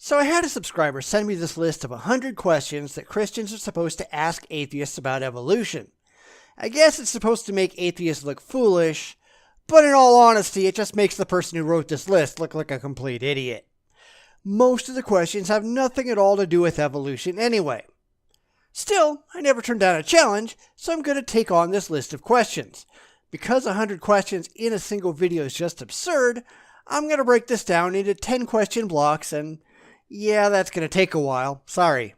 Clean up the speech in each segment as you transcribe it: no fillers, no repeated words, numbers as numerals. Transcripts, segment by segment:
So I had a subscriber send me this list of 100 questions that Christians are supposed to ask atheists about evolution. I guess it's supposed to make atheists look foolish, but in all honesty, it just makes the person who wrote this list look like a complete idiot. Most of the questions have nothing at all to do with evolution anyway. Still, I never turned down a challenge, so I'm going to take on this list of questions. Because 100 questions in a single video is just absurd, I'm going to break this down into 10 question blocks, and yeah, that's going to take a while. Sorry.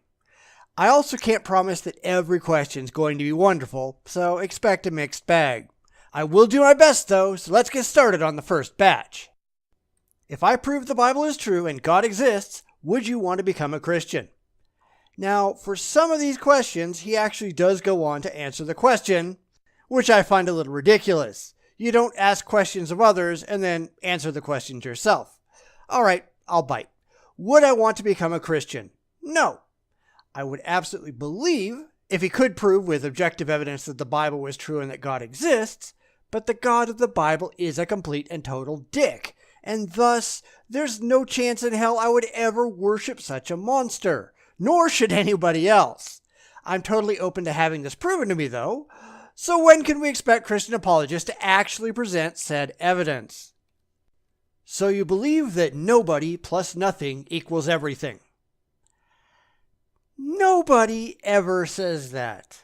I also can't promise that every question is going to be wonderful, so expect a mixed bag. I will do my best though, so let's get started on the first batch. If I prove the Bible is true and God exists, would you want to become a Christian? Now, for some of these questions, he actually does go on to answer the question, which I find a little ridiculous. You don't ask questions of others and then answer the questions yourself. Alright, I'll bite. Would I want to become a Christian? No. I would absolutely believe if he could prove with objective evidence that the Bible was true and that God exists, but the God of the Bible is a complete and total dick, and thus there's no chance in hell I would ever worship such a monster, nor should anybody else. I'm totally open to having this proven to me though, so when can we expect Christian apologists to actually present said evidence? So you believe that nobody plus nothing equals everything. Nobody ever says that.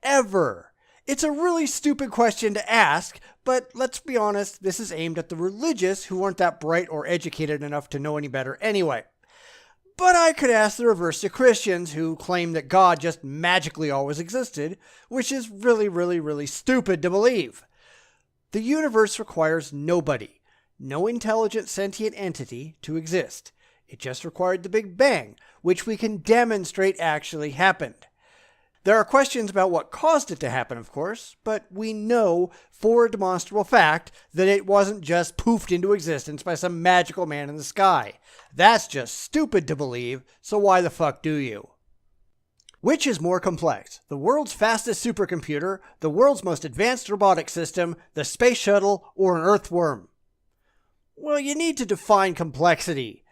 Ever. It's a really stupid question to ask, but let's be honest, this is aimed at the religious who aren't that bright or educated enough to know any better anyway. But I could ask the reverse to Christians who claim that God just magically always existed, which is really stupid to believe. The universe requires nobody. No intelligent sentient entity to exist. It just required the Big Bang, which we can demonstrate actually happened. There are questions about what caused it to happen, of course, but we know for a demonstrable fact that it wasn't just poofed into existence by some magical man in the sky. That's just stupid to believe, so why the fuck do you? Which is more complex? The world's fastest supercomputer, the world's most advanced robotic system, the Space Shuttle, or an Earthworm? Well, you need to define complexity.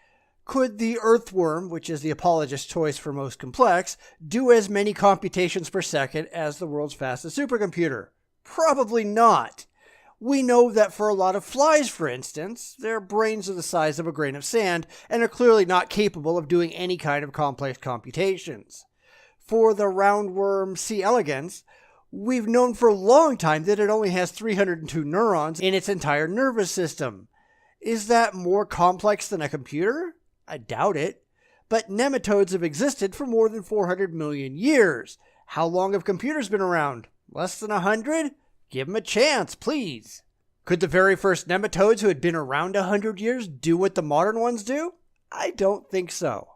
Could the Earthworm, which is the apologist's choice for most complex, do as many computations per second as the world's fastest supercomputer? Probably not. We know that for a lot of flies, for instance, their brains are the size of a grain of sand and are clearly not capable of doing any kind of complex computations. For the roundworm C. elegans, we've known for a long time that it only has 302 neurons in its entire nervous system. Is that more complex than a computer? I doubt it. But nematodes have existed for more than 400 million years. How long have computers been around? Less than 100? Give them a chance, please. Could the very first nematodes who had been around 100 years do what the modern ones do? I don't think so.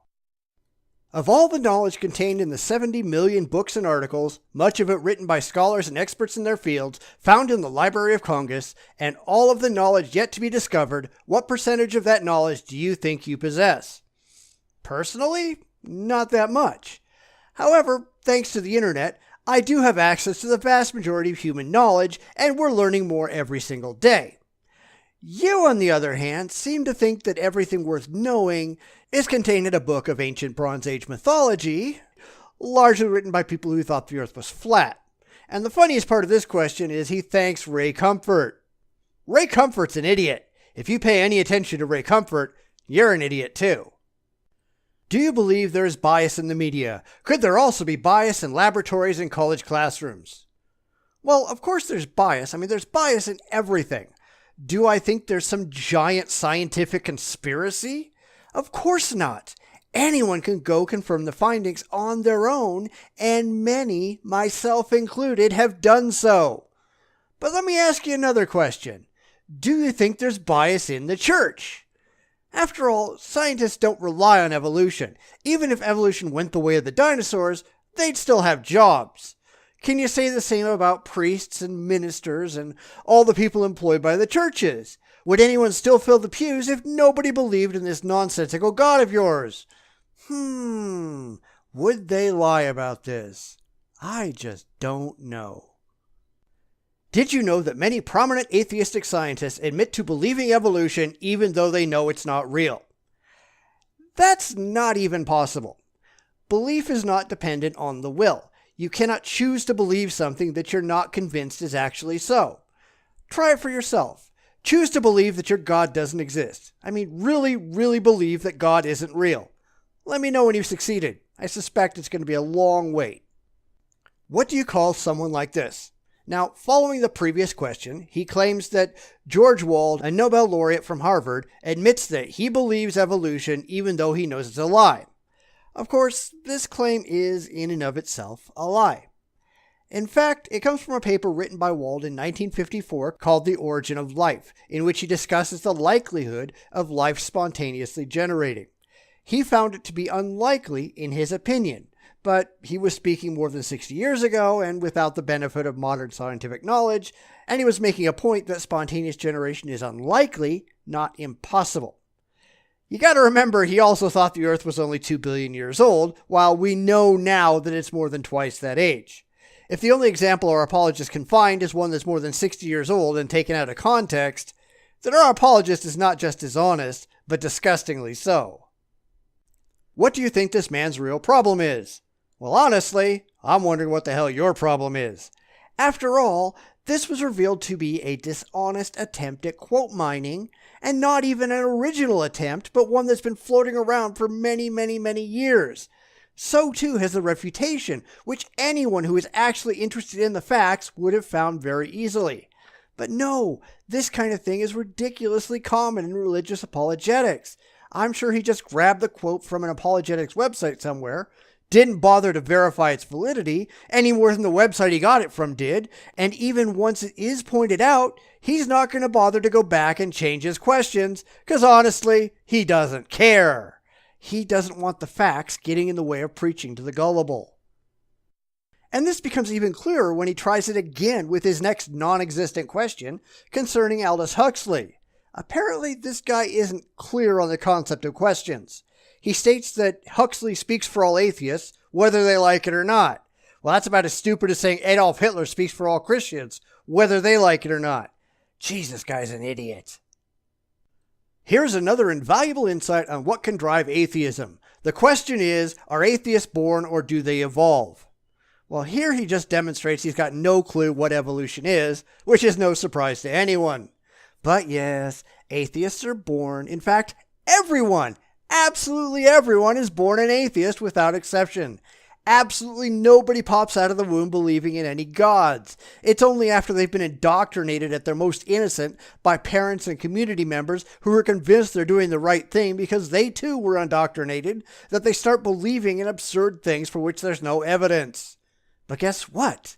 Of all the knowledge contained in the 70 million books and articles, much of it written by scholars and experts in their fields, found in the Library of Congress, and all of the knowledge yet to be discovered, what percentage of that knowledge do you think you possess? Personally, not that much. However, thanks to the internet, I do have access to the vast majority of human knowledge, and we're learning more every single day. You, on the other hand, seem to think that everything worth knowing is contained in a book of ancient Bronze Age mythology, largely written by people who thought the Earth was flat. And the funniest part of this question is he thanks Ray Comfort. Ray Comfort's an idiot. If you pay any attention to Ray Comfort, you're an idiot too. Do you believe there is bias in the media? Could there also be bias in laboratories and college classrooms? Well, of course there's bias. I mean, there's bias in everything. Do I think there's some giant scientific conspiracy? Of course not. Anyone can go confirm the findings on their own, and many, myself included, have done so. But let me ask you another question. Do you think there's bias in the church? After all, scientists don't rely on evolution. Even if evolution went the way of the dinosaurs, they'd still have jobs. Can you say the same about priests and ministers and all the people employed by the churches? Would anyone still fill the pews if nobody believed in this nonsensical God of yours? Would they lie about this? I just don't know. Did you know that many prominent atheistic scientists admit to believing evolution even though they know it's not real? That's not even possible. Belief is not dependent on the will. You cannot choose to believe something that you're not convinced is actually so. Try it for yourself. Choose to believe that your God doesn't exist. I mean, really, really believe that God isn't real. Let me know when you've succeeded. I suspect it's going to be a long wait. What do you call someone like this? Now, following the previous question, he claims that George Wald, a Nobel laureate from Harvard, admits that he believes evolution even though he knows it's a lie. Of course, this claim is in and of itself a lie. In fact, it comes from a paper written by Wald in 1954 called The Origin of Life, in which he discusses the likelihood of life spontaneously generating. He found it to be unlikely in his opinion, but he was speaking more than 60 years ago and without the benefit of modern scientific knowledge, and he was making a point that spontaneous generation is unlikely, not impossible. You gotta remember, he also thought the Earth was only 2 billion years old, while we know now that it's more than twice that age. If the only example our apologist can find is one that's more than 60 years old and taken out of context, then our apologist is not just dishonest, but disgustingly so. What do you think this man's real problem is? Well, honestly, I'm wondering what the hell your problem is. After all, this was revealed to be a dishonest attempt at quote mining, and not even an original attempt, but one that's been floating around for many, many, many years. So too has the refutation, which anyone who is actually interested in the facts would have found very easily. But no, this kind of thing is ridiculously common in religious apologetics. I'm sure he just grabbed the quote from an apologetics website somewhere, didn't bother to verify its validity, any more than the website he got it from did, and even once it is pointed out, he's not going to bother to go back and change his questions, because honestly, he doesn't care. He doesn't want the facts getting in the way of preaching to the gullible. And this becomes even clearer when he tries it again with his next non-existent question concerning Aldous Huxley. Apparently, this guy isn't clear on the concept of questions. He states that Huxley speaks for all atheists, whether they like it or not. Well, that's about as stupid as saying Adolf Hitler speaks for all Christians, whether they like it or not. Jeez, this guy's an idiot. Here's another invaluable insight on what can drive atheism. The question is, are atheists born or do they evolve? Well, here he just demonstrates he's got no clue what evolution is, which is no surprise to anyone. But yes, atheists are born. In fact, everyone, absolutely everyone is born an atheist without exception. Absolutely nobody pops out of the womb believing in any gods. It's only after they've been indoctrinated at their most innocent by parents and community members who are convinced they're doing the right thing because they too were indoctrinated that they start believing in absurd things for which there's no evidence. But guess what?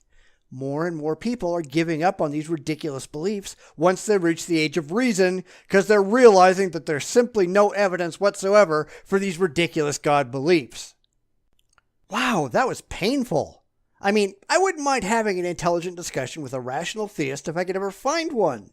More and more people are giving up on these ridiculous beliefs once they reach the age of reason because they're realizing that there's simply no evidence whatsoever for these ridiculous God beliefs. Wow, that was painful. I mean, I wouldn't mind having an intelligent discussion with a rational theist if I could ever find one.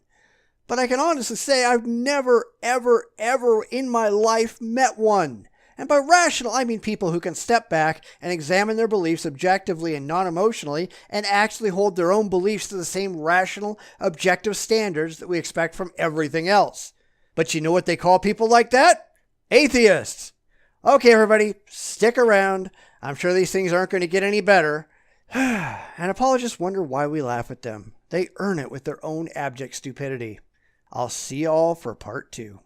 But I can honestly say I've never, ever, ever in my life met one. And by rational, I mean people who can step back and examine their beliefs objectively and non-emotionally and actually hold their own beliefs to the same rational, objective standards that we expect from everything else. But you know what they call people like that? Atheists. Okay, everybody, stick around. I'm sure these things aren't going to get any better. And apologists wonder why we laugh at them. They earn it with their own abject stupidity. I'll see you all for part 2.